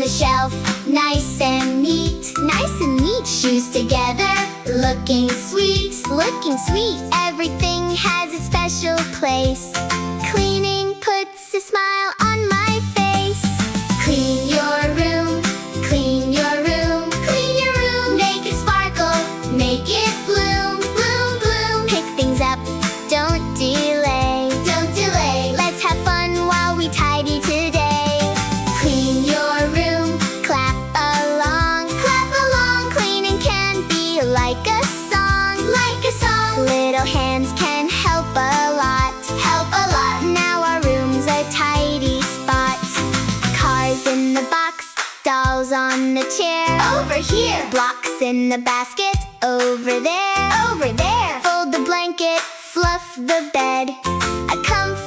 shelf, nice and neat. Nice and neat. Shoes together, looking sweet. Looking sweet. Everything has its special place. Cleaning puts a smile on my face. Clean your room, clean your room. Clean your room, make it sparkle, make it bloom. Bloom, bloom. Pick things up, don't delay. Don't delay. Let's have fun while we tidy today. Clean your room, clap along. Clap along. Cleaning can be like a song. Like a song. Little hands can help a lot. Help a lot. Now our room's a tidy spot. Cars in the box, dolls on the chair. Over here. Blocks in the basket. Over there. Over there. Fold the blanket, fluff the bed. A comfy